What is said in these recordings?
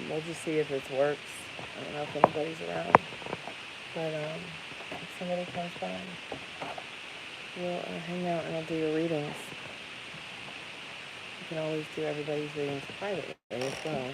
We'll just see if it works. I don't know if anybody's around. But if somebody comes by, we'll hang out and I'll do your readings. You can always do everybody's readings privately as well.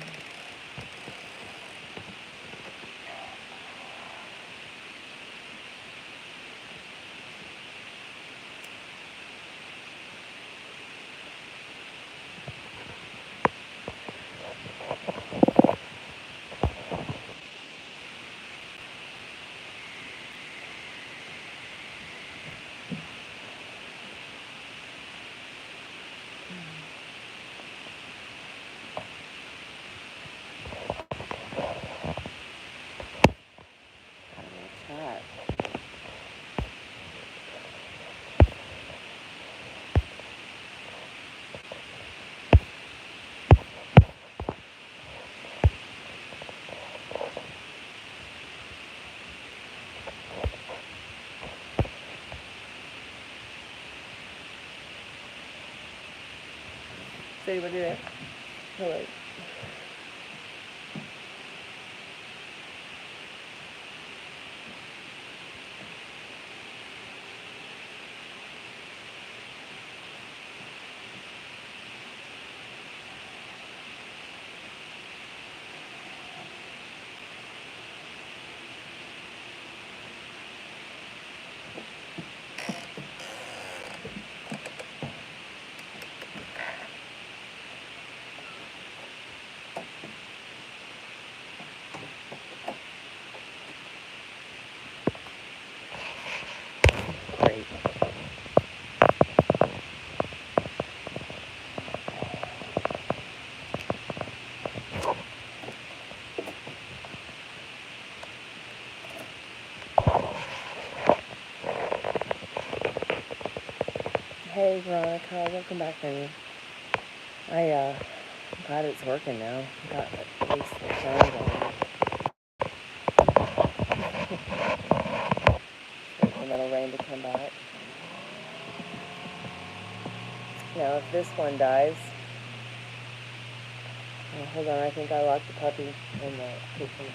Say what did it? Hello. Great. Hey Veronica, welcome back, honey. I'm glad it's working now. Got at least the sound going. Wait for metal rain to come back. Now, if this one dies, oh, hold on, I think I locked the puppy in the kitchen.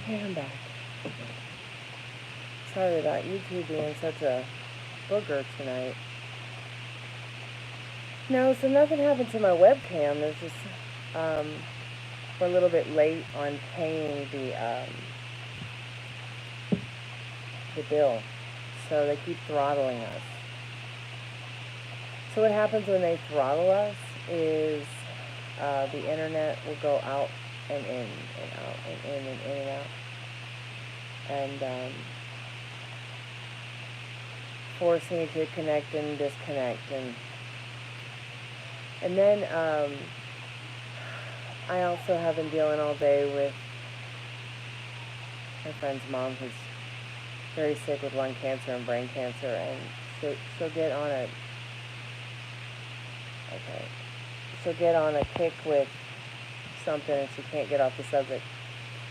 Hey, I'm back. Sorry about YouTube being such a booger tonight. No, so nothing happened to my webcam. There's just, we're a little bit late on paying the bill. So they keep throttling us. So what happens when they throttle us is the internet will go out and in and out and in and in and out. And force me to connect and disconnect. And then I also have been dealing all day with my friend's mom who's very sick with lung cancer and brain cancer, and she'll get on a kick with something and she can't get off the subject.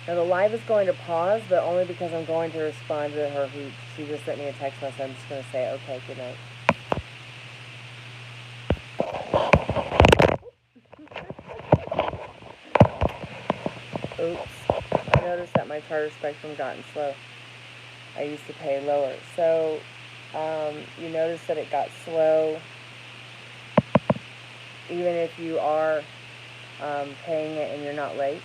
Now the live is going to pause, but only because I'm going to respond to her. She just sent me a text message. I'm just going to say, okay, good night. Oops. I noticed that my charter spectrum gotten slow. I used to pay lower. So you notice that it got slow even if you are paying it and you're not late.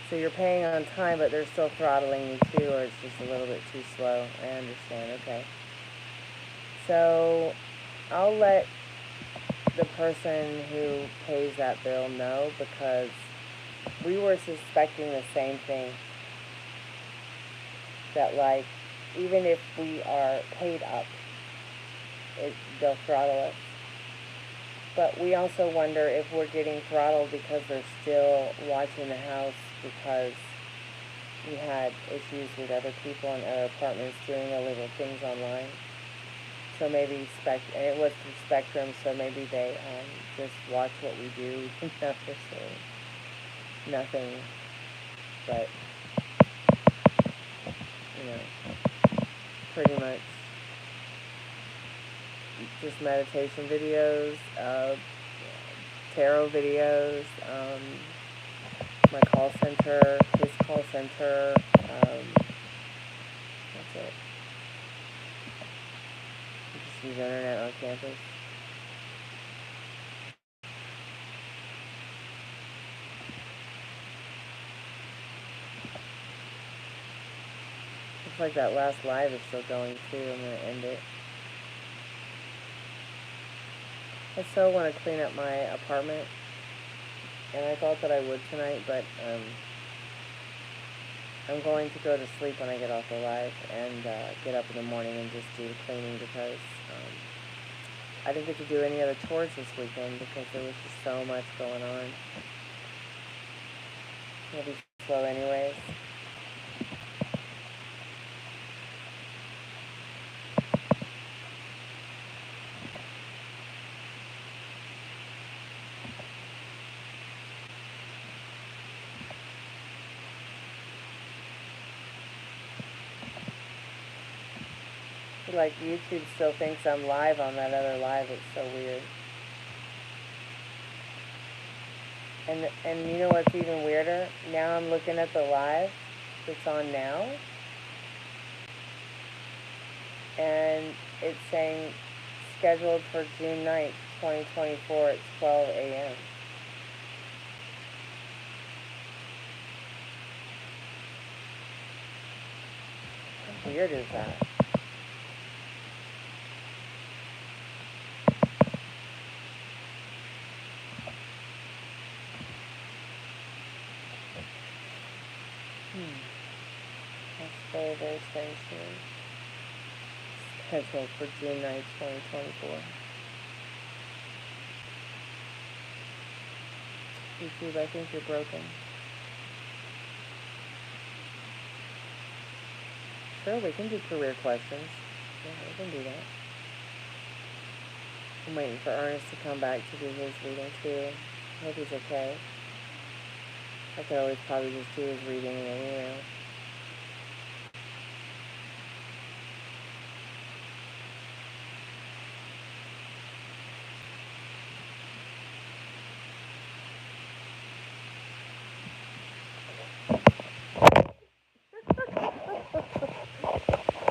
So you're paying on time, but they're still throttling you too, or it's just a little bit too slow. I understand, okay. So I'll let the person who pays that bill know, because we were suspecting the same thing. That, like, even if we are paid up, they'll throttle us. But we also wonder if we're getting throttled because they're still watching the house because we had issues with other people in other apartments doing illegal things online. So maybe and it was through Spectrum, so maybe they just watch what we do. Nothing but, pretty much just meditation videos, tarot videos, my call center, his call center, that's it. We just use internet on campus. Looks like that last live is still going too. I'm going to end it. I so want to clean up my apartment, and I thought that I would tonight, but I'm going to go to sleep when I get off the live and get up in the morning and just do the cleaning, because I didn't get to do any other chores this weekend because there was just so much going on. It'll be slow anyways. Like, YouTube still thinks I'm live on that other live. It's so weird. And you know what's even weirder? Now I'm looking at the live that's on now, and it's saying scheduled for June 9th, 2024 at 12 a.m. How weird is that? That's very, very strange to me. Scheduled for June 9th, 2024. YouTube, I think you're broken. Sure, we can do career questions. Yeah, we can do that. I'm waiting for Ernest to come back to do his reading too. I hope he's okay. I could always probably just do his reading anyway.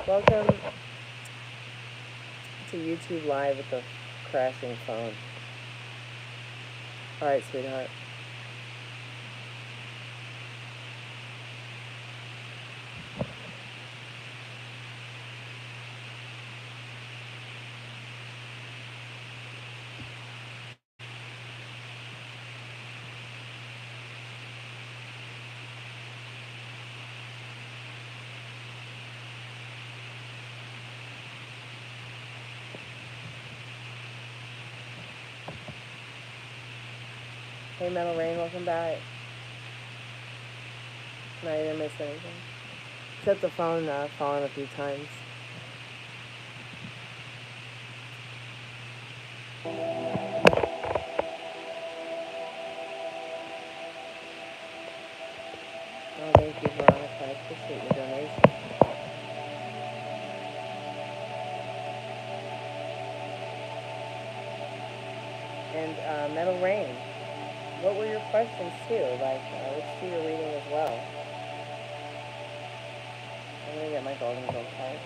Welcome to YouTube Live with the crashing phone. Alright, sweetheart. Hey, Metal Rain, welcome back. No, you didn't miss anything. Except the phone falling a few times. Oh, thank you, Veronica. I appreciate your donation. And Metal Rain, what were your questions too? Like, let's do your reading as well. I'm gonna get my golden gold cards.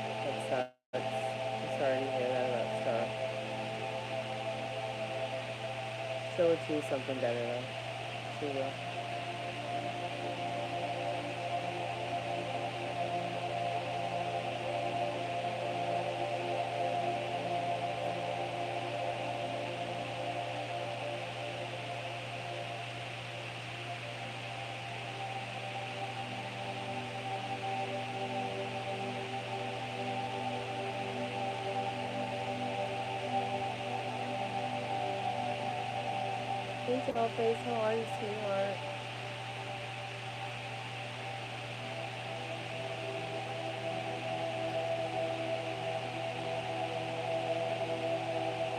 That sucks. I'm sorry to hear that about Star. She'll achieve something better though. She will. Hey, Dollface, how are you, sweetheart?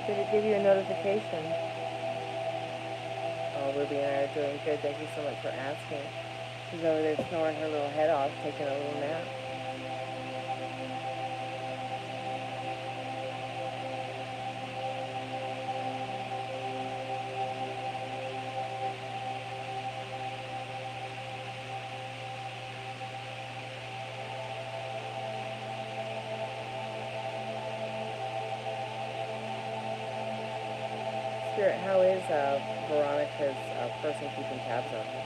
Did it give you a notification? Oh, Ruby and I are doing good. Thank you so much for asking. She's over there snoring her little head off, taking a little nap. Spirit, how is Veronica's person keeping tabs on her?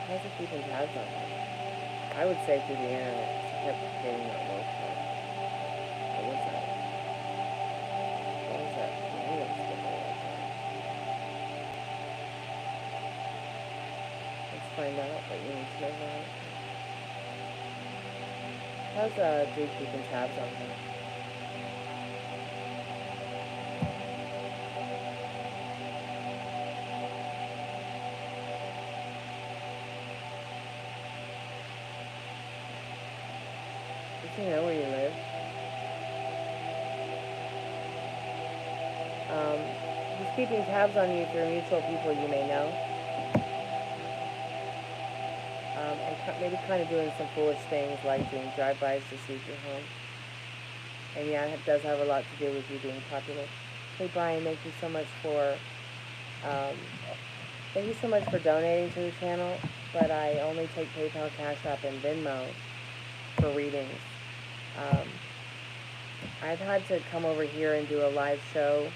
How's he keeping tabs on her? I would say through the internet. She kept getting that low card. What was that? What was that? I knew it was getting a low card. Let's find out what you need to know about it. How's dude keeping tabs on her? Does he know where you live? He's keeping tabs on you through mutual people you may know. And maybe kind of doing some foolish things like doing drive-bys to see if you're home. And yeah, it does have a lot to do with you being popular. Hey Brian, thank you so much for donating to the channel. But I only take PayPal, Cash App, and Venmo for readings. I've had to come over here and do a live show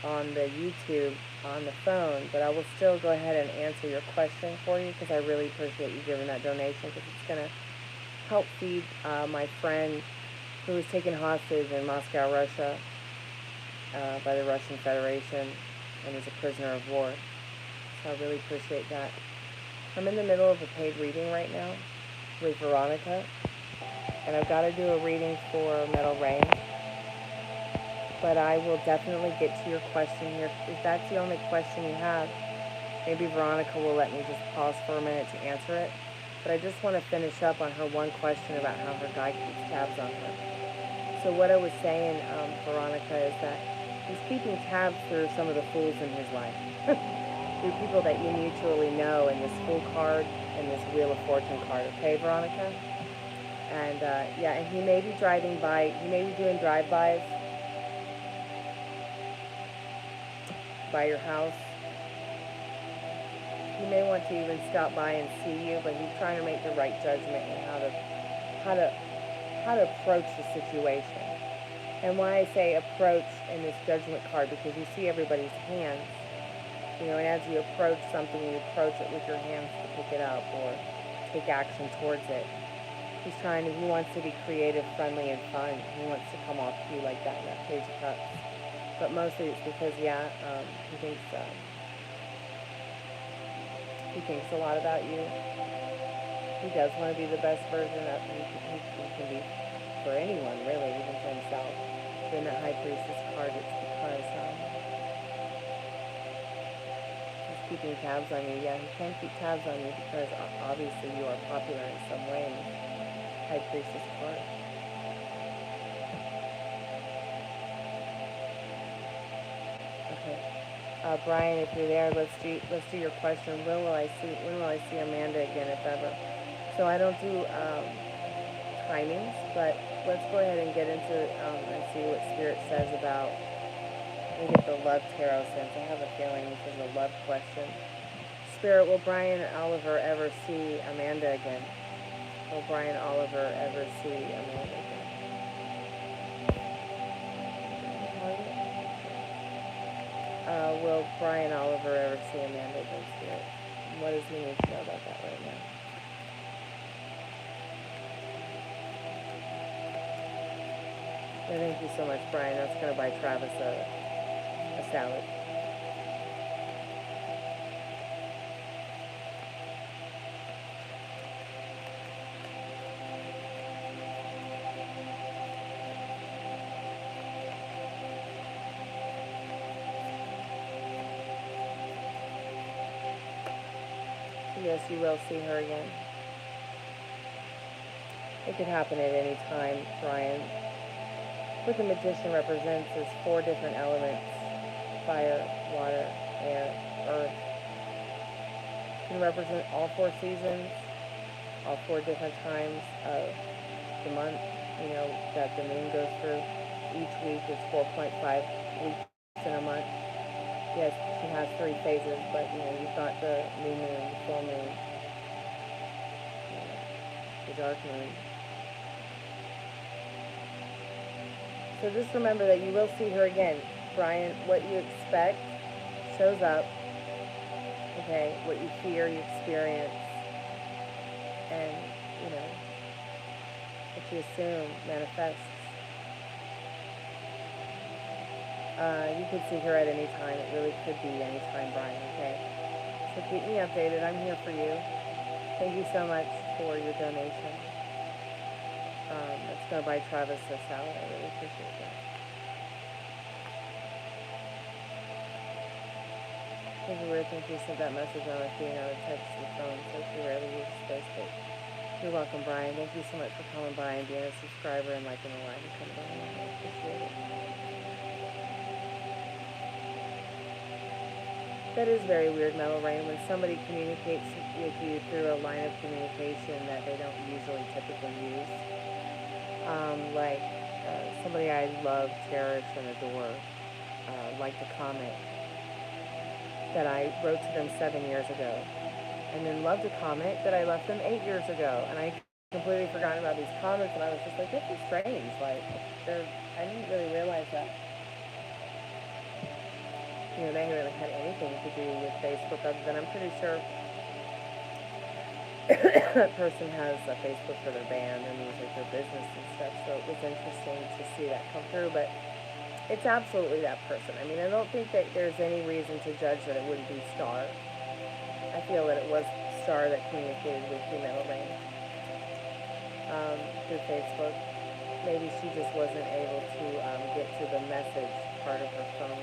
on the YouTube on the phone, but I will still go ahead and answer your question for you because I really appreciate you giving that donation because it's going to help feed my friend who was taken hostage in Moscow, Russia by the Russian Federation and is a prisoner of war. So I really appreciate that. I'm in the middle of a paid reading right now with Veronica, and I've got to do a reading for Metal Rain. But I will definitely get to your question here. If that's the only question you have, maybe Veronica will let me just pause for a minute to answer it. But I just want to finish up on her one question about how her guy keeps tabs on her. So what I was saying, Veronica, is that he's keeping tabs through some of the fools in his life. Through people that you mutually know in this Fool card and this Wheel of Fortune card. Okay, Veronica? And, yeah, and he may be driving by, he may be doing drive-bys by your house. He may want to even stop by and see you, but he's trying to make the right judgment in how to approach the situation. And why I say approach in this judgment card, because you see everybody's hands, you know, and as you approach something, you approach it with your hands to pick it up or take action towards it. He wants to be creative, friendly, and fun. He wants to come off to you like that in that Page of Cups. But mostly it's because, yeah, he thinks a lot about you. He does want to be the best version of he can be for anyone, really, even for himself. In the High Priestess card, it's because he's keeping tabs on you. Yeah, he can keep tabs on you because obviously you are popular in some way in the High Priestess card. Okay. Brian, if you're there, let's do your question. When will I see Amanda again, if ever? So I don't do timings, but let's go ahead and get into and see what Spirit says about. Let me get the love tarot sense. I have a feeling this is a love question. Spirit, will Brian Oliver ever see Amanda again? Will Brian Oliver ever see Amanda again? Will Brian Oliver ever see Amanda again, Spirit? What does he need to know about that right now? Yeah, thank you so much, Brian. That's going to buy Travis a salad. Yes, you will see her again. It could happen at any time, Brian. What the Magician represents is 4 different elements: fire, water, air, earth. It can represent all 4 seasons, all 4 different times of the month, that the moon goes through. Each week is 4.5 weeks in a month. Yes, she has 3 phases, but you've got the new moon, the full moon, the dark moon. So just remember that you will see her again. Brian, what you expect shows up. Okay, what you fear, you experience. And, what you assume manifests. You could see her at any time. It really could be any time, Brian, okay? So keep me updated. I'm here for you. Thank you so much for your donation. It's going to buy Travis a salad. I really appreciate that. It's a weird thing you sent that message on a feed on a text to the phone, so she rarely uses Facebook. You're welcome, Brian. Thank you so much for coming by and being a subscriber and liking the live and coming by. I appreciate it. That is very weird, Mellow Rain, when somebody communicates with you through a line of communication that they don't usually typically use. Somebody I love, cherish, and adore, liked a comment that I wrote to them 7 years ago, and then loved a comment that I left them 8 years ago, and I completely forgotten about these comments, and I was just like, this is strange, I didn't really realize that. They really had anything to do with Facebook other than I'm pretty sure that person has a Facebook for their band, their music, their business and stuff, so it was interesting to see that come through, but it's absolutely that person. I mean, I don't think that there's any reason to judge that it wouldn't be Star. I feel that it was Star that communicated with you, Metal Rain, through Facebook. Maybe she just wasn't able to get to the message part of her phone.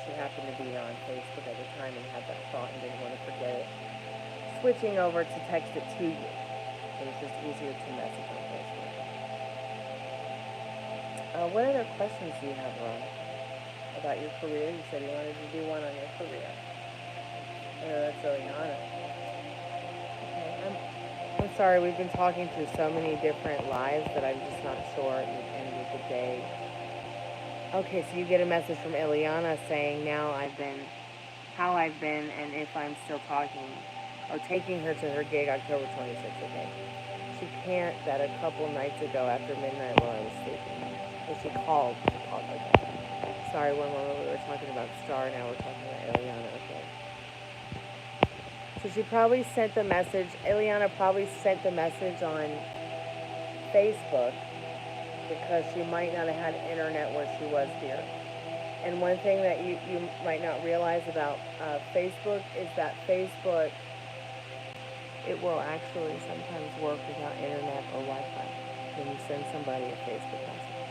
She happened to be on Facebook at the time and had that thought and didn't want to forget it. Switching over to text it to you. It was just easier to message on Facebook. What other questions do you have, Ron? About your career? You said you wanted to do one on your career. I know that's Liliana. Okay, I'm sorry, we've been talking through so many different lives that I'm just not sure at the end of the day. Okay, so you get a message from Ileana saying how I've been, and if I'm still talking, or taking her to her gig October 26th, okay. She can't that a couple nights ago after midnight while I was sleeping. And she called, okay. Sorry, one moment we were talking about Star, now we're talking about Ileana, okay. So she probably sent the message, Ileana probably sent the message on Facebook, because she might not have had internet where she was here. And one thing that you might not realize about Facebook is that Facebook, it will actually sometimes work without internet or Wi-Fi when you send somebody a Facebook message.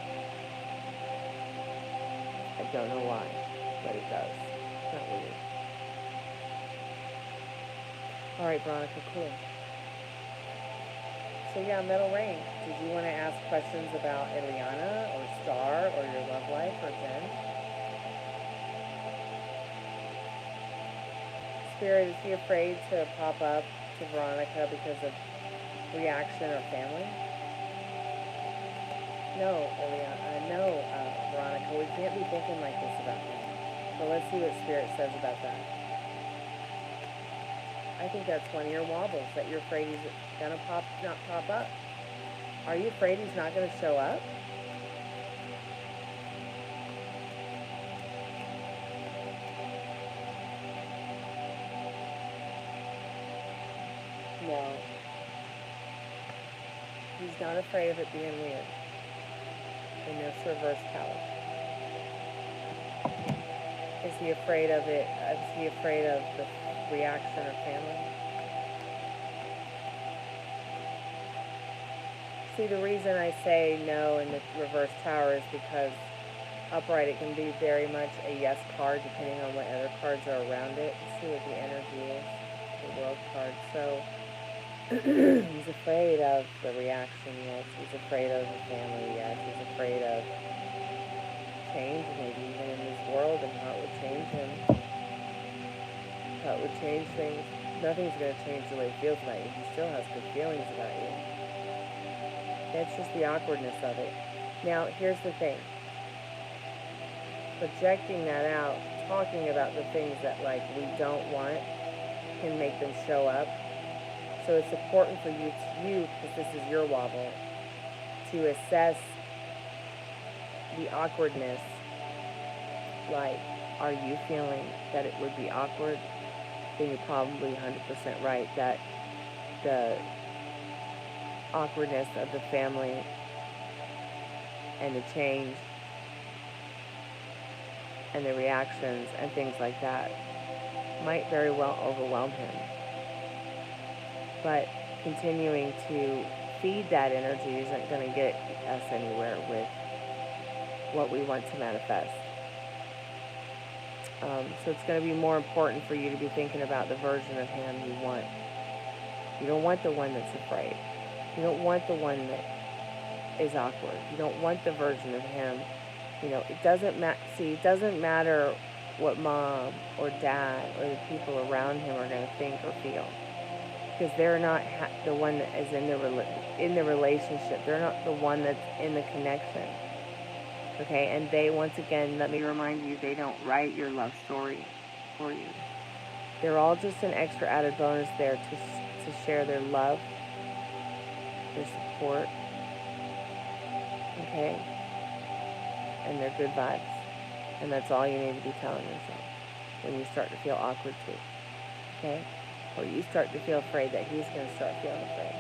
I don't know why, but it does. It's not weird. Alright, Veronica, cool. So yeah, Metal Rain, did you want to ask questions about Eliana or Star or your love life or Jen? Spirit, is he afraid to pop up to Veronica because of reaction or family? No, Eliana, no, Veronica, we can't be thinking like this about him. So let's see what Spirit says about that. I think that's one of your wobbles, that you're afraid he's gonna not pop up. Are you afraid he's not gonna show up? No. He's not afraid of it being weird. In this reverse tower. Is he afraid of it? Is he afraid of the reaction or family? See, the reason I say no in the reverse tower is because upright it can be very much a yes card depending on what other cards are around it. Let's see what the energy is. The world card. So he's afraid of the reaction, yes. He's afraid of the family, yes. He's afraid of change, maybe even in this world, and how it would change him. How it would change things. Nothing's going to change the way he feels about you. He still has good feelings about you. It's just the awkwardness of it. Now, here's the thing. Projecting that out, talking about the things that, like, we don't want can make them show up. So it's important for you, because this is your wobble, to assess the awkwardness. Like, are you feeling that it would be awkward? Then you're probably 100% right that the awkwardness of the family and the change and the reactions and things like that might very well overwhelm him. But continuing to feed that energy isn't going to get us anywhere with what we want to manifest. So it's going to be more important for you to be thinking about the version of him you want. You don't want the one that's afraid. You don't want the one that is awkward. You don't want the version of him. You know, it doesn't matter what mom or dad or the people around him are going to think or feel. Because they're not the one that is in the relationship. They're not the one that's in the connection. Okay, and they, once again, let me remind you, they don't write your love story for you. They're all just an extra added bonus there to share their love, their support, okay, and their good vibes. And that's all you need to be telling yourself when you start to feel awkward too, okay? Or you start to feel afraid that he's going to start feeling afraid.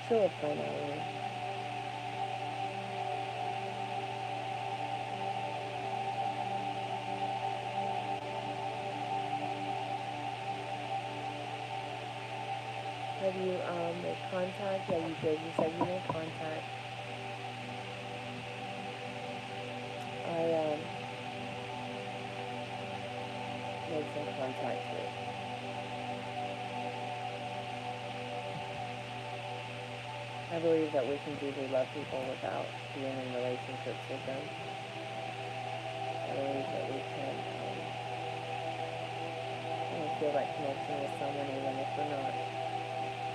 She'll apply that one. Have you made contact? Yeah, you did. You said you made contact. I made some contact too. I believe that we can deeply love people without being in relationships with them. I believe that we can feel that connection with someone even if we're not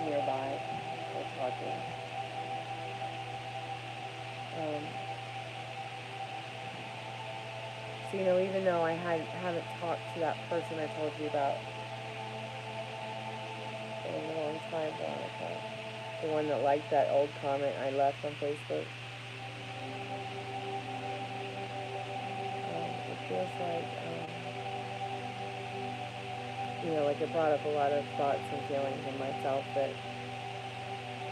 nearby or talking. So, even though I haven't talked to that person I told you about in a long time, Veronica, the one that liked that old comment I left on Facebook, it feels like, like it brought up a lot of thoughts and feelings in myself that,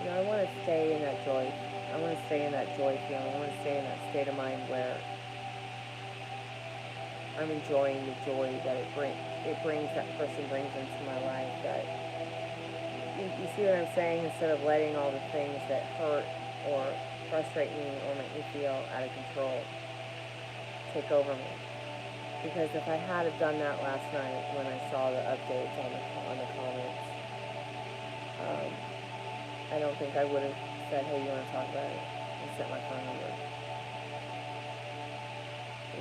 I want to stay in that joy. I want to stay in that joy feeling. I want to stay in that state of mind where I'm enjoying the joy that that person brings into my life. That you see what I'm saying? Instead of letting all the things that hurt or frustrate me or make me feel out of control take over me. Because if I had have done that last night when I saw the updates on the comments, I don't think I would have said, "Hey, you want to talk about it?" and sent my phone number.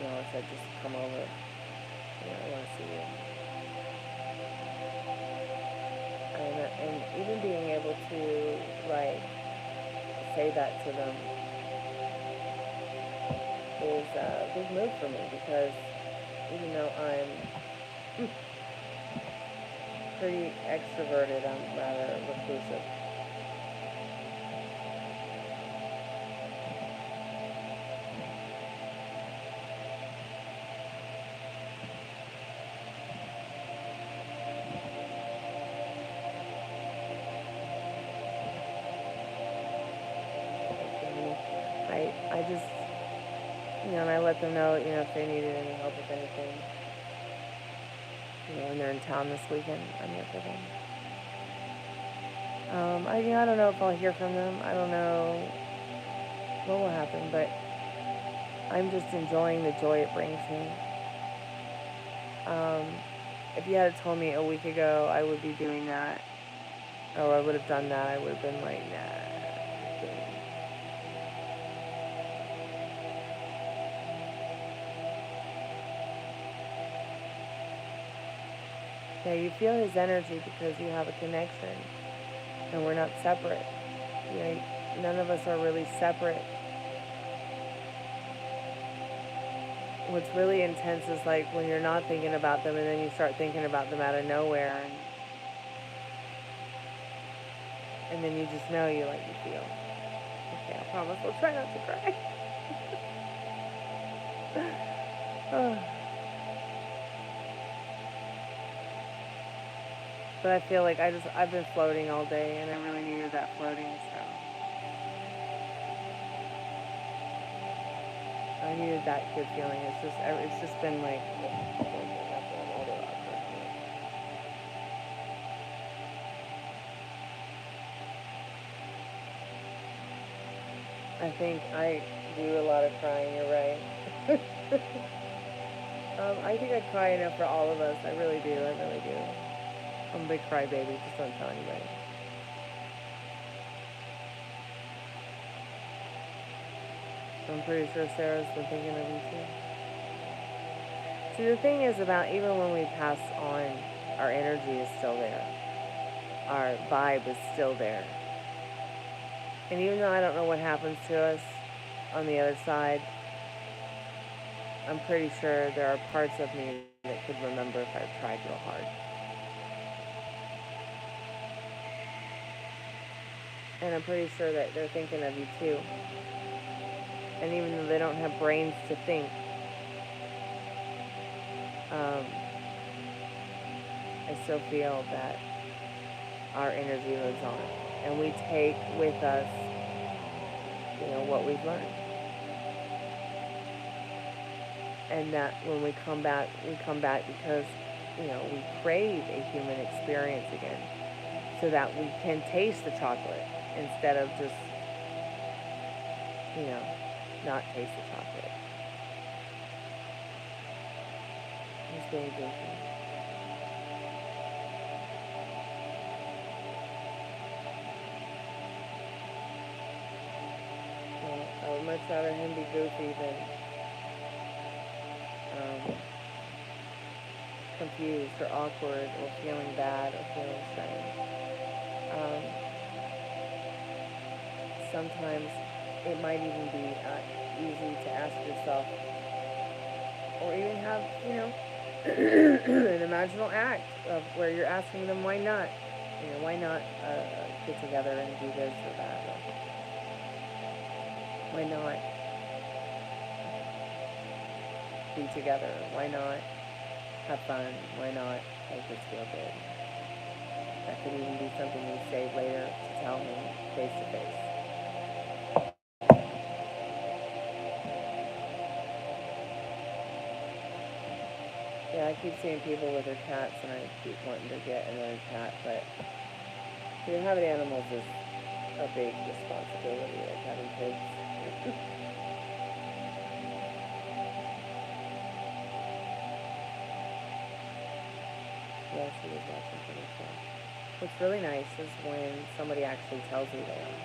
Or said, "Just come over. I want to see you." And even being able to say that to them is a big move for me, because even though I'm pretty extroverted, I'm rather reclusive. I just, and I let them know, if they needed any help with anything, when they're in town this weekend, I'm here for them. I don't know if I'll hear from them. I don't know what will happen, but I'm just enjoying the joy it brings me. If you had told me a week ago I would be doing that, or I would have done that, I would have been like, nah. Yeah, you feel his energy because you have a connection, and we're not separate. None of us are really separate. What's really intense is when you're not thinking about them, and then you start thinking about them out of nowhere, and then you just know you feel. Okay, I promise I'll try not to cry. But I feel like I've been floating all day, and I really needed that floating, so I needed that good feeling. It's just been I think I do a lot of crying, you're right. I think I cry enough for all of us. I really do. I'm a big crybaby, just don't tell anybody. I'm pretty sure Sarah's been thinking of you too. See, the thing is about even when we pass on, our energy is still there. Our vibe is still there. And even though I don't know what happens to us on the other side, I'm pretty sure there are parts of me that could remember if I tried real hard. And I'm pretty sure that they're thinking of you too. And even though they don't have brains to think, I still feel that our energy lives on. And we take with us, what we've learned. And that when we come back because, we crave a human experience again, so that we can taste the chocolate instead of just, not taste the chocolate. It's being goofy. I would much rather him be goofy than confused or awkward or feeling bad or feeling strange. Sometimes it might even be easy to ask yourself, or even have, an imaginal act of where you're asking them why not, why not get together and do this or that, or why not be together, why not have fun, why not make this feel good. That could even be something you save later to tell him face to face. Yeah, I keep seeing people with their cats, and I keep wanting to get another cat, but having animals is a big responsibility, like having kids. Yes, he was watching for himself. What's really nice is when somebody actually tells you they are.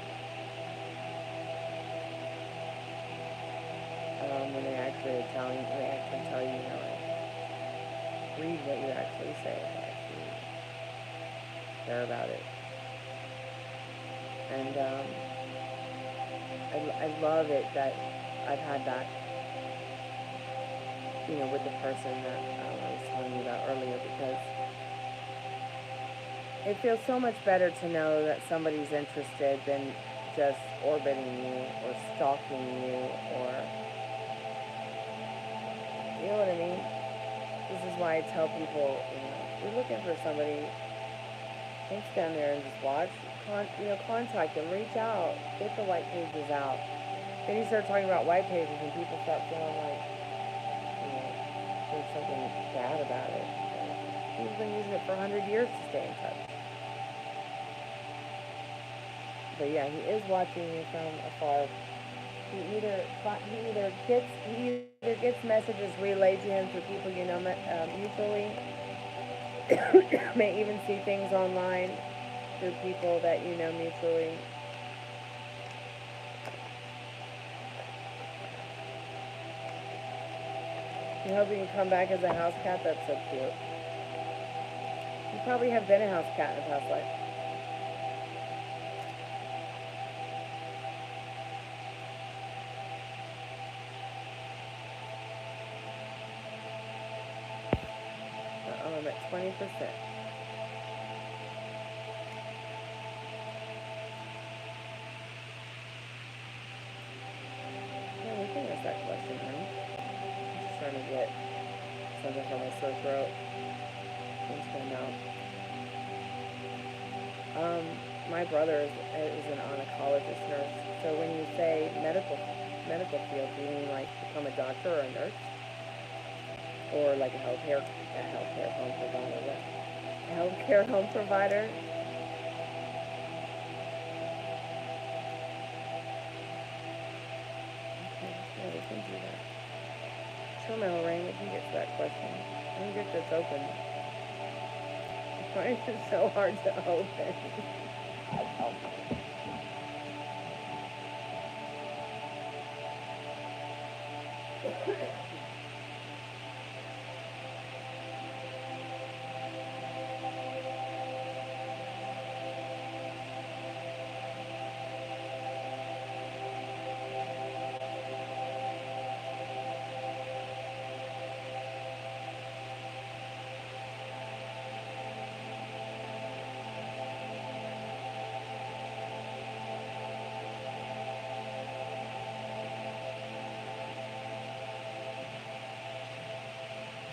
When they actually tell you, read what you actually say, and actually care about it. And I love it that I've had that, with the person that I was telling you about earlier, because it feels so much better to know that somebody's interested than just orbiting you or stalking you, or, you know what I mean? This is why I tell people, if you're looking for somebody, don't stand there and just watch. Contact them, reach out, get the white pages out. Then you start talking about white pages, and people start feeling like, there's something bad about it. People have been using it for 100 years to stay in touch. But yeah, he is watching you from afar. He either gets messages relayed to him through people mutually. May even see things online through people that you know mutually. You hope you can come back as a house cat. That's so cute. You probably have been a house cat in a past life. I'm at 20%. Yeah, we can ask that question, honey. I'm just trying to get something from my sore throat. Things come out. My brother is an oncologist nurse. So when you say medical field, do you mean like become a doctor or a nurse, or like a healthcare home provider? What? A healthcare home provider? Okay, yeah, we can do that. Sure, Rain, we can get to that question. Let me get this open. Why is it so hard to open?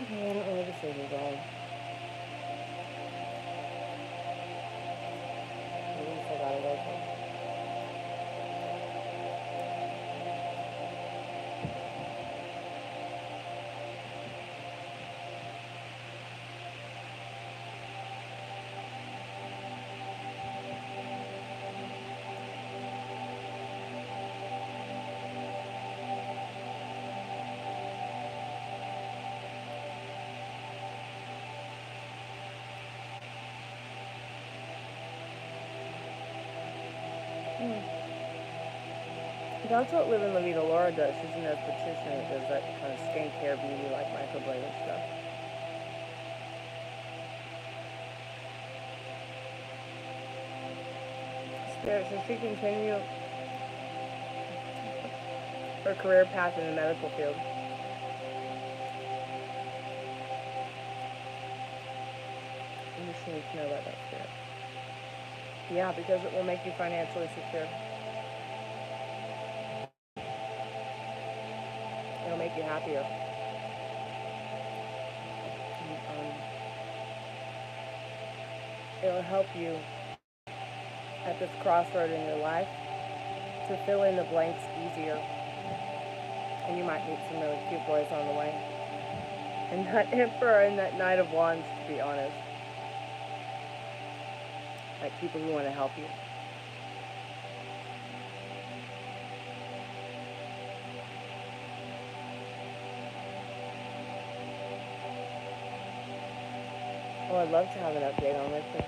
I don't know where the savings are. At least I got it open. That's what Live and La Vida Laura does. She's an esthetician that does that kind of skincare beauty, like microblading stuff. Spirit, so she continued her career path in the medical field. And she needs to know about that, Spirit. Yeah, because it will make you financially secure. It'll make you happier. It'll help you at this crossroad in your life to fill in the blanks easier. And you might meet some really cute boys on the way. And that Emperor and that Knight of Wands, to be honest. Like people who want to help you. Oh, I'd love to have an update on Richard.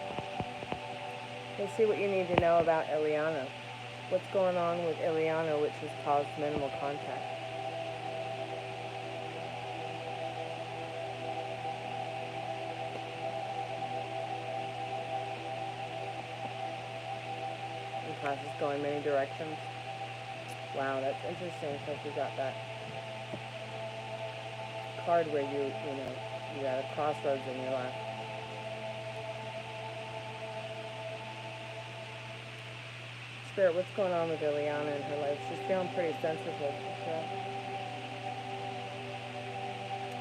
Let's see what you need to know about Ileana. What's going on with Ileana, which has caused minimal contact? The class is going many directions. Wow, that's interesting because you got that card where you got a crossroads in your life. Spirit, what's going on with Ileana in her life? She's feeling pretty sensitive.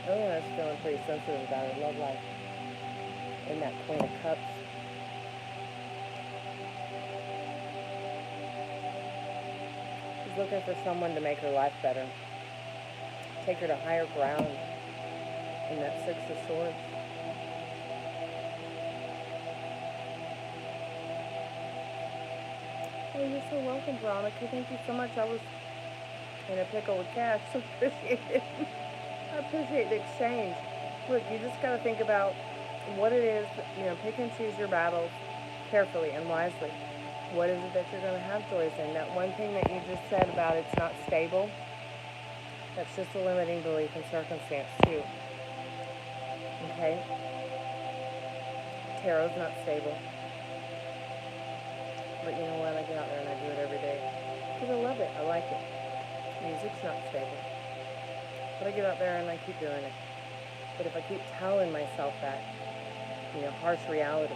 Ileana's feeling pretty sensitive about her love life. In that Queen of Cups. She's looking for someone to make her life better. Take her to higher ground. In that Six of Swords. Oh, you're so welcome, Veronica. Thank you so much. I was in a pickle with cash, so appreciate it. I appreciate the exchange. Look, you just got to think about what it is, pick and choose your battles carefully and wisely. What is it that you're going to have joys in? That one thing that you just said about it's not stable, that's just a limiting belief and circumstance, too. Okay? Tarot's not stable. But you know what? I get out there and I do it every day. Because I love it. I like it. Music's not stable. But I get out there and I keep doing it. But if I keep telling myself that, harsh reality,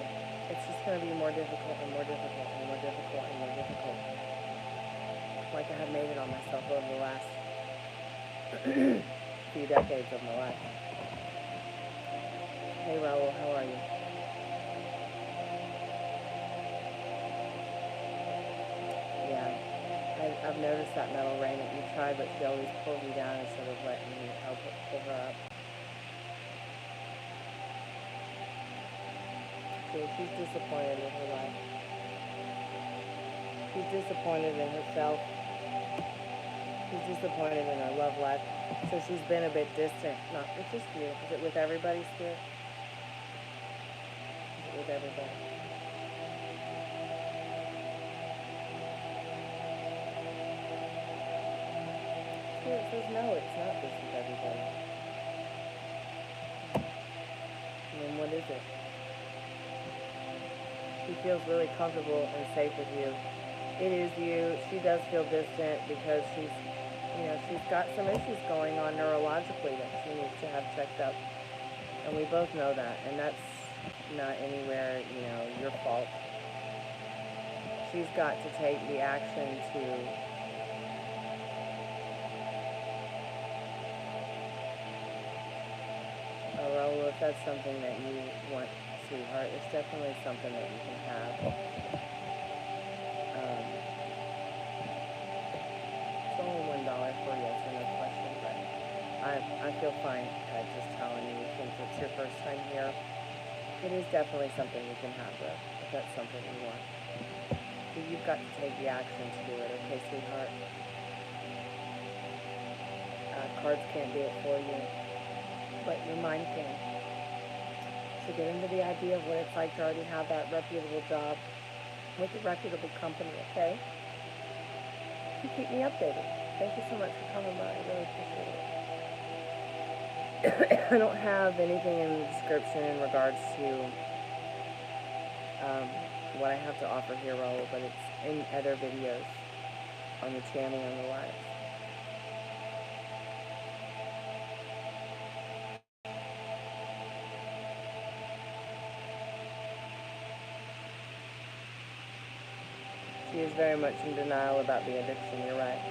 it's just going to be more difficult and more difficult and more difficult and more difficult. Like I have made it on myself over the last few decades of my life. Hey, Raul, how are you? I've noticed that metal rain that you tried, but she always pulls you down instead of letting you help pull her up. So she's disappointed in her life. She's disappointed in herself. She's disappointed in her love life. So she's been a bit distant. Not with just you. Is it with everybody, Spirit? Is it with everybody? It says no, it's not just with everybody. And then what is it? She feels really comfortable and safe with you. It is you. She does feel distant because she's got some issues going on neurologically that she needs to have checked up. And we both know that. And that's not anywhere, your fault. She's got to take the action to Raul, if that's something that you want, sweetheart, it's definitely something that you can have. It's only $1 for a yes or no question, but I feel fine just telling you since it's your first time here. It is definitely something you can have, though, if that's something you want. But you've got to take the action to do it, okay, sweetheart? Cards can't do it for you. But your mind can. So get into the idea of what it's like to already have that reputable job with a reputable company, okay? You keep me updated. Thank you so much for coming by. I really appreciate it. I don't have anything in the description in regards to what I have to offer here, Raul, but it's in other videos on the channel and the live. She is very much in denial about the addiction, you're right.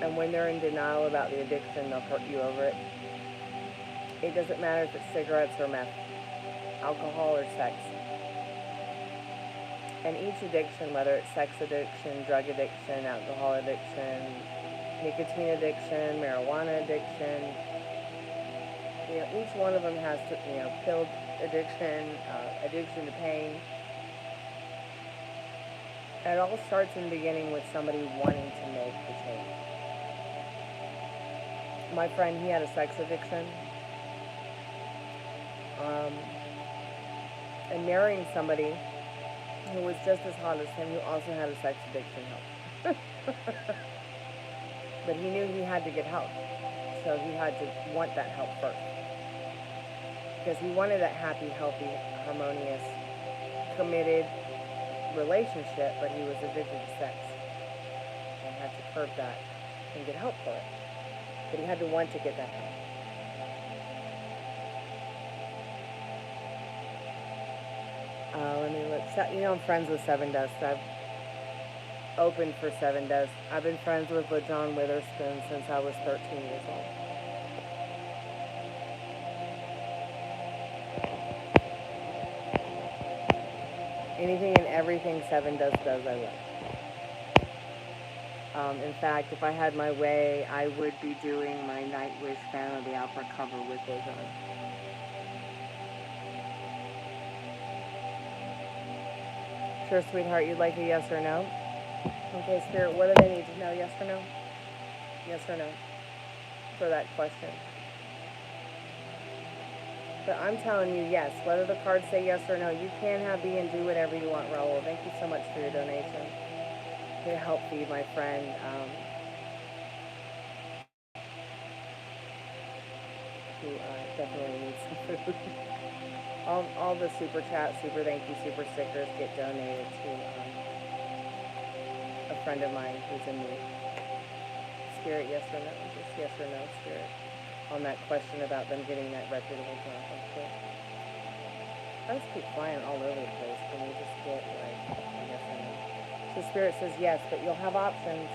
And when they're in denial about the addiction, they'll hurt you over it. It doesn't matter if it's cigarettes or meth, alcohol or sex. And each addiction, whether it's sex addiction, drug addiction, alcohol addiction, nicotine addiction, marijuana addiction, each one of them has to, pill addiction, addiction to pain. It all starts in the beginning with somebody wanting to make the change. My friend, he had a sex addiction. And marrying somebody who was just as hot as him, who also had a sex addiction, helped. But he knew he had to get help. So he had to want that help first. Because he wanted that happy, healthy, harmonious, committed relationship, but he was addicted to sex. And had to curb that and get help for it. But he had to want to get that help. Let me look. I'm friends with Seven Dust. I've opened for Seven Dust. I've been friends with LaJohn Witherspoon since I was 13 years old. Anything and everything Seven Dust does, I love. In fact, if I had my way, I would be doing my Nightwish Phantom of the Opera cover with LaJohn. Sure, sweetheart, you'd like a yes or no? Okay, Spirit, what do they need to know? Yes or no? Yes or no? For that question. But I'm telling you yes. Whether the cards say yes or no, you can have, be, and do whatever you want, Raul. Thank you so much for your donation. To help feed my friend. Who definitely needs some food. All the super chats, super thank you, super stickers get donated to a friend of mine who's in need. Spirit, yes or no? Just yes or no, Spirit. On that question about them getting that reputable job. Okay. I just keep flying all over the place. Can we just get like a yes or no? So Spirit says yes, but you'll have options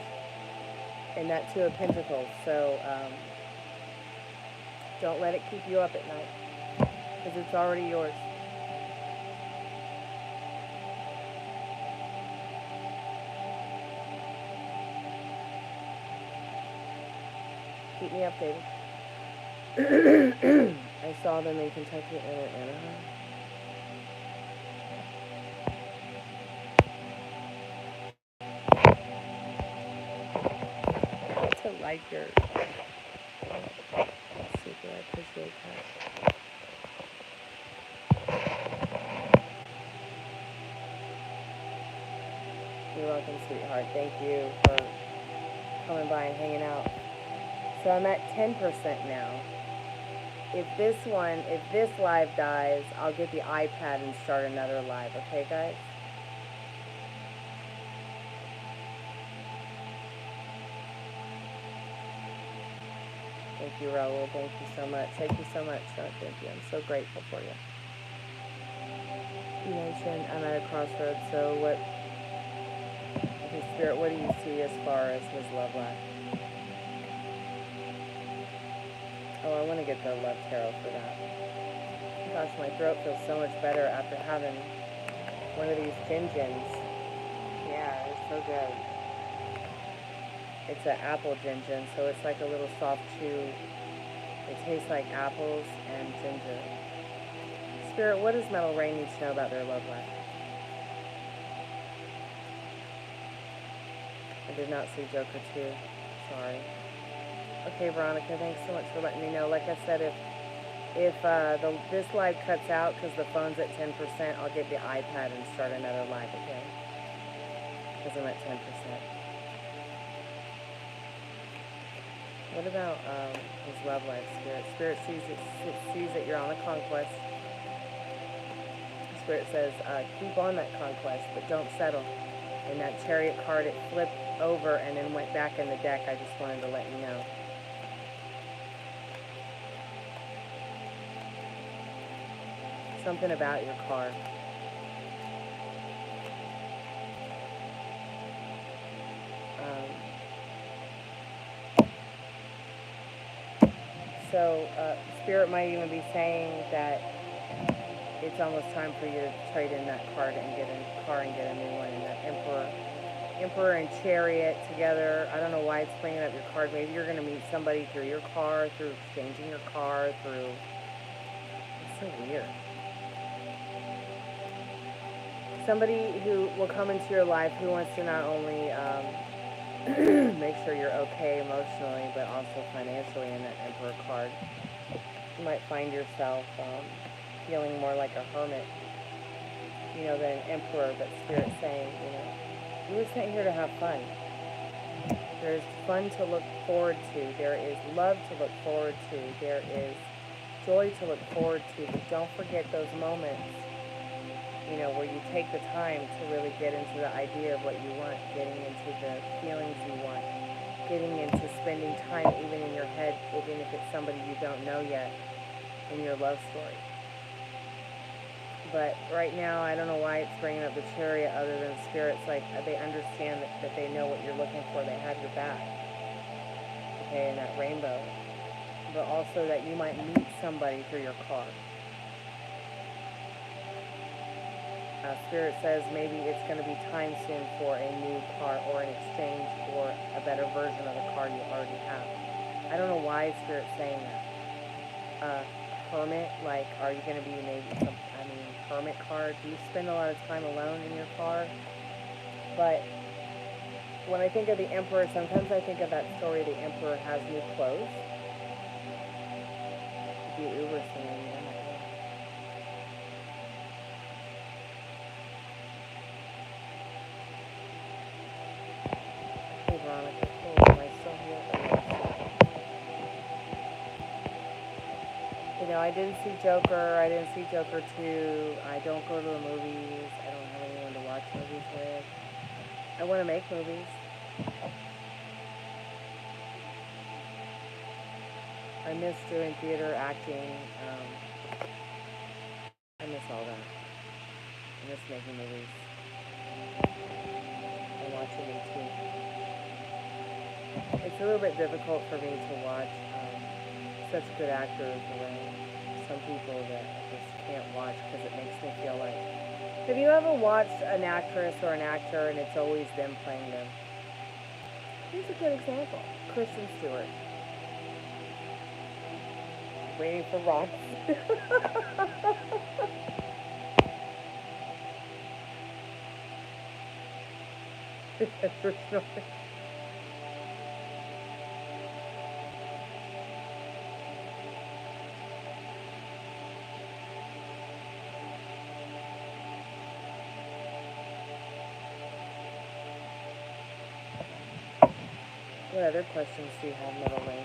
in that Two of Pentacles. So don't let it keep you up at night. Because it's already yours. Keep me updated. I saw them in Kentucky and in Anaheim. To like your super, I appreciate that. You're welcome, sweetheart. Thank you for coming by and hanging out. So I'm at 10% now. If this live dies, I'll get the iPad and start another live. Okay, guys? Thank you, Raul. Thank you so much. Thank you so much. Oh, thank you. I'm so grateful for you. You mentioned I'm at a crossroads, so what... Okay, Spirit, what do you see as far as his love life? Oh, I want to get the love tarot for that. Gosh, my throat feels so much better after having one of these gin gins. Yeah, it's so good. It's an apple gin gin, so it's like a little soft chew. It tastes like apples and ginger. Spirit, what does Metal Rain need to know about their love life? I did not see Joker 2. Sorry. Okay, Veronica, thanks so much for letting me know. Like I said, if this live cuts out because the phone's at 10%, I'll get the iPad and start another live, okay? Because I'm at 10%. What about his love life, Spirit? Spirit sees that you're on a conquest. Spirit says, keep on that conquest, but don't settle. And that Chariot card, it flipped over and then went back in the deck. I just wanted to let you know. Something about your car. So Spirit might even be saying that it's almost time for you to trade in that car and get a new one. And that Emperor and Chariot together. I don't know why it's bringing up your card. Maybe you're going to meet somebody through your car, through exchanging your car, through. It's so weird. Somebody who will come into your life who wants to not only make sure you're okay emotionally, but also financially in that Emperor card. You might find yourself feeling more like a hermit, than an emperor, but Spirit saying, you were sent here to have fun. There's fun to look forward to. There is love to look forward to. There is joy to look forward to. But don't forget those moments, where you take the time to really get into the idea of what you want, getting into the feelings you want, getting into spending time even in your head, even if it's somebody you don't know yet, in your love story. But right now, I don't know why it's bringing up the Chariot other than Spirit's like they understand that they know what you're looking for. They have your back. Okay, in that rainbow. But also that you might meet somebody through your car. Spirit says maybe it's going to be time soon for a new car or an exchange for a better version of the car you already have. I don't know why Spirit's saying that. Hermit, like, are you going to be maybe hermit card? Do you spend a lot of time alone in your car? But when I think of the Emperor, sometimes I think of that story, the Emperor has new clothes. If you Uber singing, Hey Veronica, cool. Am I still here? I didn't see Joker. I didn't see Joker 2. I don't go to the movies. I don't have anyone to watch movies with. I want to make movies. I miss doing theater, acting. I miss all that. I miss making movies. And watching them too. It's a little bit difficult for me to watch such good actors around. Some people that I just can't watch because it makes me feel like. Have you ever watched an actress or an actor and it's always them playing them? Here's a good example. Kristen Stewart. Waiting for Ross. What other questions do you have, Middle Lane?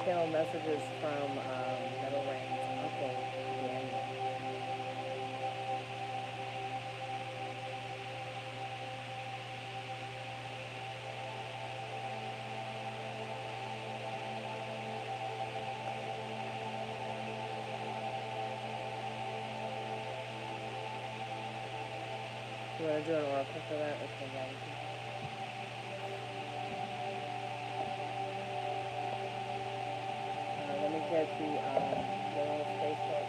Channel messages from Middle Range. Okay, Daniel. You want to do an oracle for that? Okay, yeah, you can. Let me get the little space book.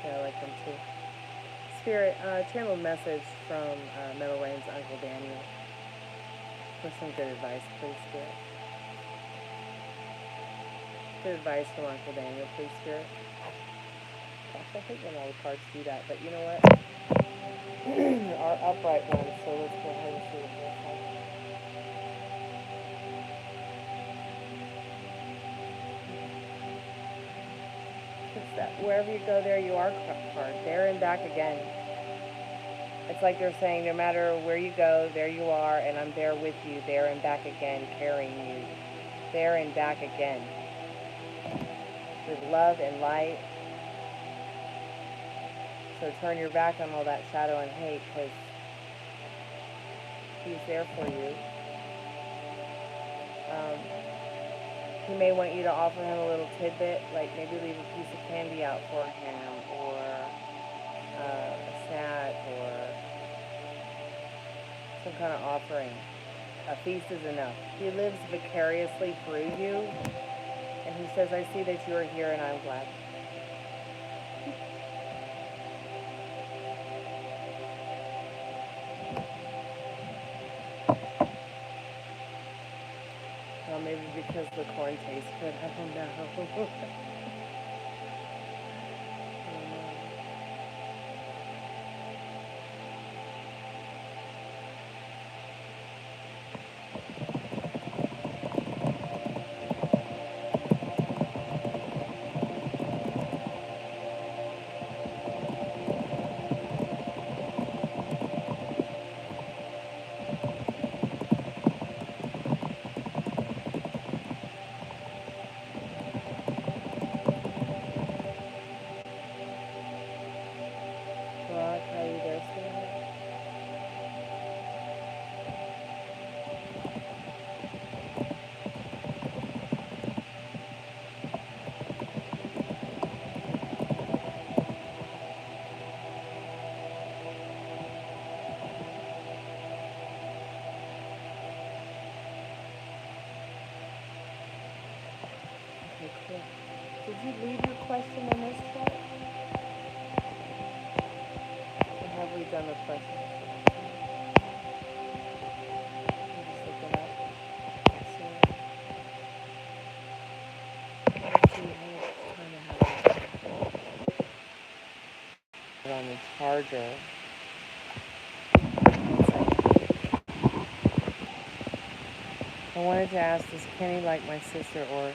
Yeah, I like them too. Spirit, channel message from Metal Rain's Uncle Daniel for some good advice, please, Spirit. Good advice from Uncle Daniel, please, Spirit. Gosh, I hate when all the cards do that, but you know what? There are upright ones, so let's go ahead and see what this has. It's that wherever you go, there you are card. There and back again. It's like they're saying, no matter where you go, there you are, and I'm there with you, there and back again, carrying you. There and back again. With love and light. So turn your back on all that shadow and hate, because he's there for you. He may want you to offer him a little tidbit, like maybe leave a piece of candy out for him, or a snack, or some kind of offering. A feast is enough. He lives vicariously through you, and he says, I see that you are here, and I'm glad. Well, maybe because the corn tastes good. I don't know. Did you leave your question in this chat? Or have we done the question? I'm just looking up. Let's see. Let's see how much time I have on the charger. I wanted to ask, does Kenny like my sister, or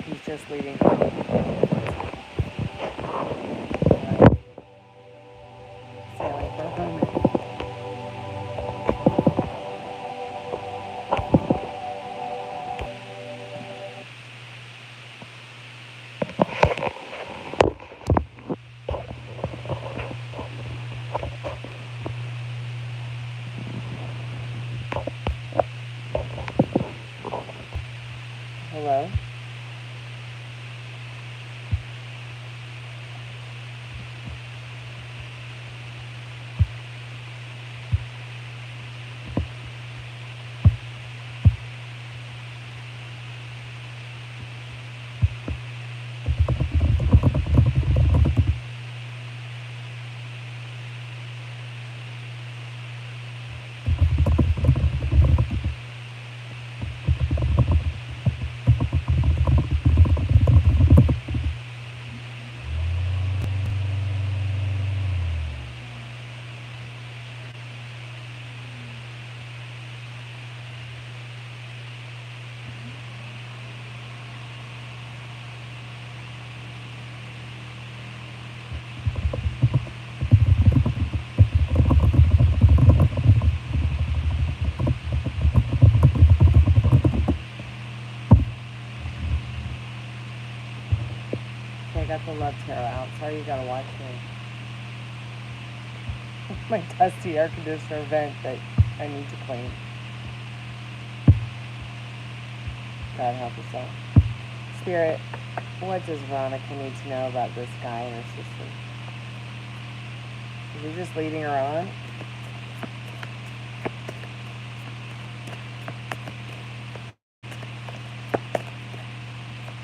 he's just leaving home? Hello? got the love tarot out. Sorry you gotta watch me. My dusty air conditioner vent that I need to clean. God help us all. Spirit, what does Veronica need to know about this guy and her sister? Is he just leading her on?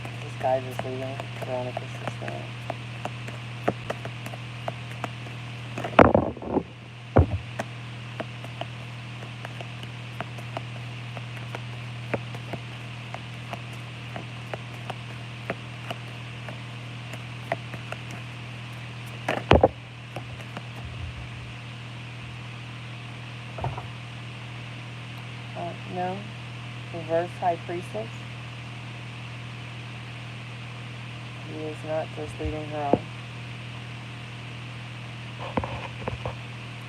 This guy just leading Veronica's sister on. No? Reverse High Priestess? He is not just leading her on.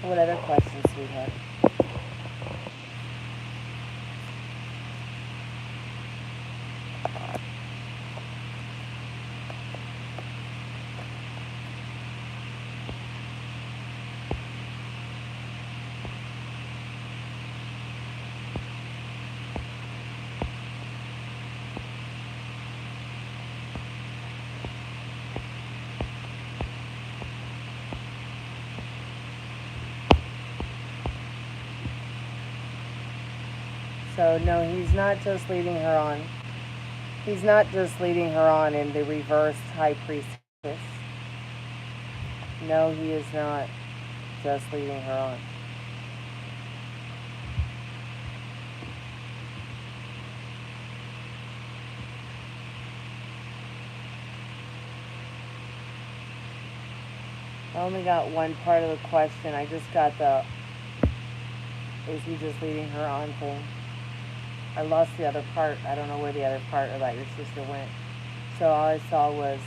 What other questions, sweetheart? So, no, he's not just leading her on. He's not just leading her on in the reversed High Priestess. No, he is not just leading her on. I only got one part of the question. I just got the, is he just leading her on thing. I lost the other part. I don't know where the other part about your sister went. So all I saw was,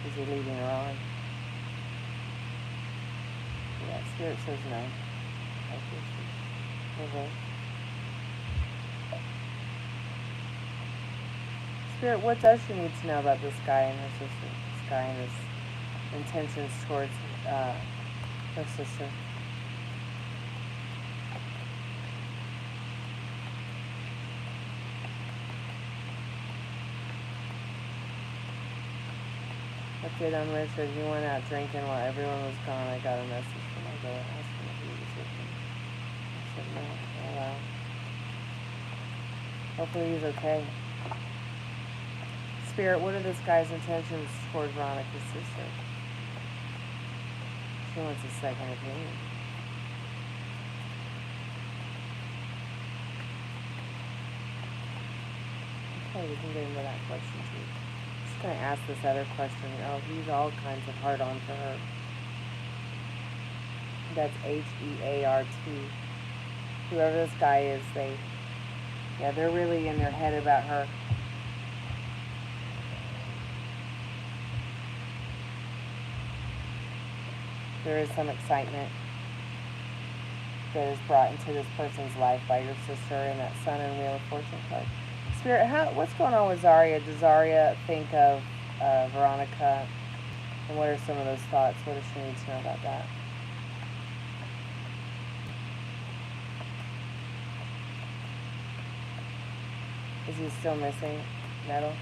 is he leading her on? Yeah, Spirit says no. Okay. Spirit, what does she need to know about this guy and her sister? This guy and his intentions towards her sister. Okay, Don Ray says you went out drinking while everyone was gone. I got a message from my brother asking if he was with me. I said no. Oh wow. Hopefully he's okay. Spirit, what are this guy's intentions toward Veronica's sister? She wants a second opinion. Okay, we can get into that question too. I'm just going to ask this other question. Oh, he's all kinds of hard on for her. That's Heart. Whoever this guy is, they're really in their head about her. There is some excitement that is brought into this person's life by your sister and that Sun and Wheel of Fortune card. Spirit, what's going on with Zarya? Does Zarya think of Veronica? And what are some of those thoughts? What does she need to know about that? Is he still missing metal?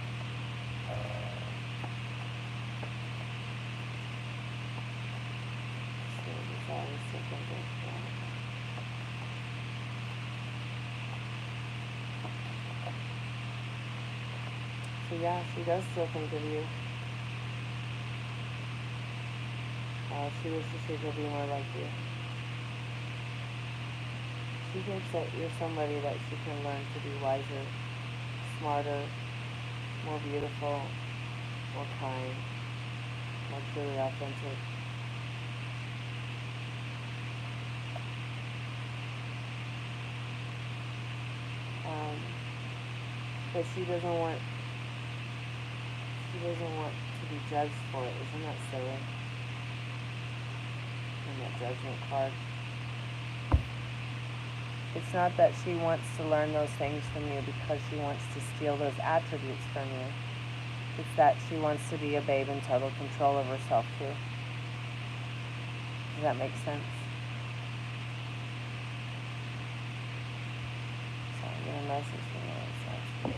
So yeah, she does still think of you. She wishes she could be more like you. She thinks that you're somebody that she can learn to be wiser, smarter, more beautiful, more kind, more truly authentic. But she doesn't want to be judged for it. Isn't that silly? In that judgment card. It's not that she wants to learn those things from you because she wants to steal those attributes from you. It's that she wants to be a babe in total control of herself, too. Does that make sense? So I'm going to message you.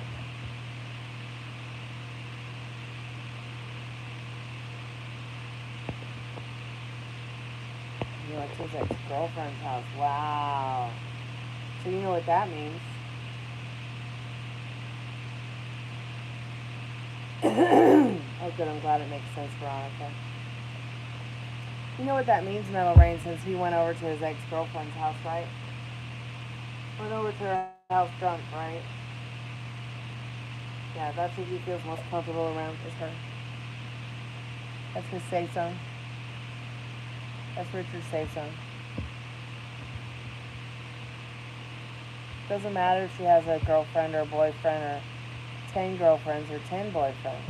He went to his ex-girlfriend's house. Wow. So you know what that means. Oh, good. I'm glad it makes sense, Veronica. You know what that means, Metal Rain, since he went over to his ex-girlfriend's house, right? Went over to her house drunk, right? Yeah, that's who he feels most comfortable around, is her. That's his safe zone. That's Richard's safe zone. Doesn't matter if she has a girlfriend or a boyfriend or 10 girlfriends or 10 boyfriends.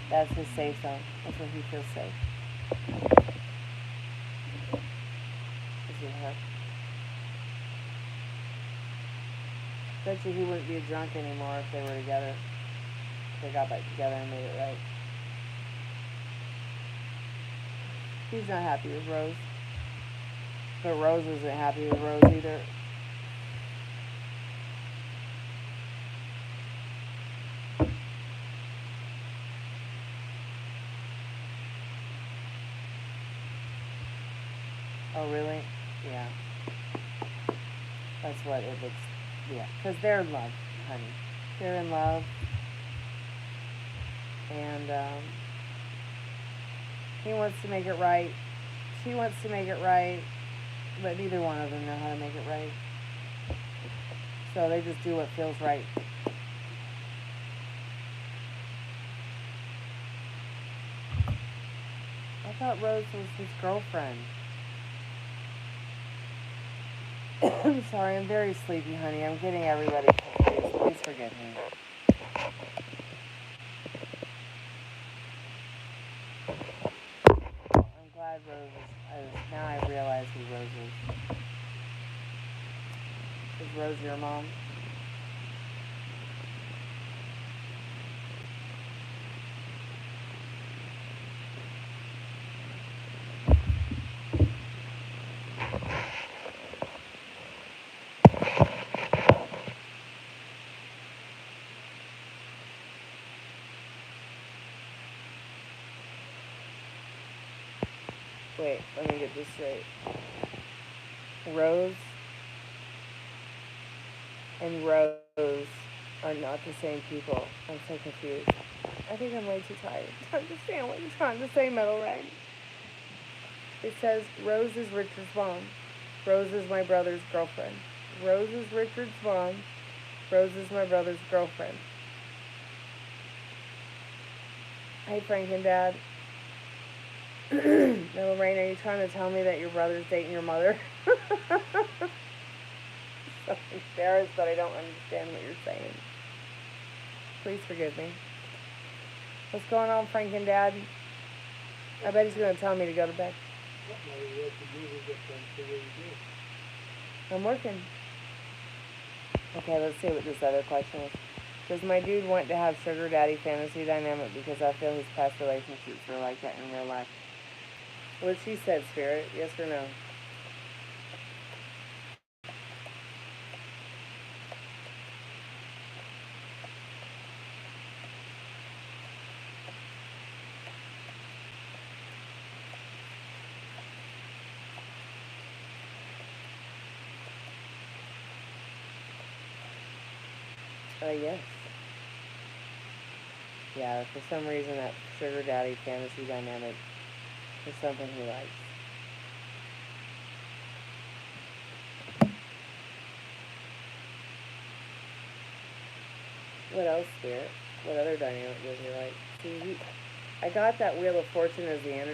That's his safe zone. That's where he feels safe. Is it her? Bet you he wouldn't be a drunk anymore if they were together. If they got back together and made it right. He's not happy with Rose. But Rose isn't happy with Rose either. Oh, really? Yeah. That's what it looks. Yeah, because they're in love, honey. They're in love. And he wants to make it right. She wants to make it right. But neither one of them know how to make it right. So they just do what feels right. I thought Rose was his girlfriend. I'm sorry, I'm very sleepy, honey. I'm getting everybody confused. Please forgive me. I'm glad Rose is. Now I realize who Rose is. Is Rose your mom? Wait, let me get this straight. Rose and Rose are not the same people. I'm so confused. I think I'm way too tired to understand what you're trying to say, Metal Ray. It says Rose is Richard's mom. Rose is my brother's girlfriend. Rose is Richard's mom. Rose is my brother's girlfriend. Hey, Frank and Dad. Metal Rain, are you trying to tell me that your brother's dating your mother? So embarrassed that I don't understand what you're saying. Please forgive me. What's going on, Frank and Dad? I bet he's going to tell me to go to bed. I'm working. Okay, let's see what this other question is. Does my dude want to have sugar daddy fantasy dynamic because I feel his past relationships were like that in real life? What she said, Spirit, yes or no? Yes. Yeah, for some reason that sugar daddy fantasy dynamic is something he likes. What else, Spirit? What other dynamic does he like? See, I got that Wheel of Fortune as the energy.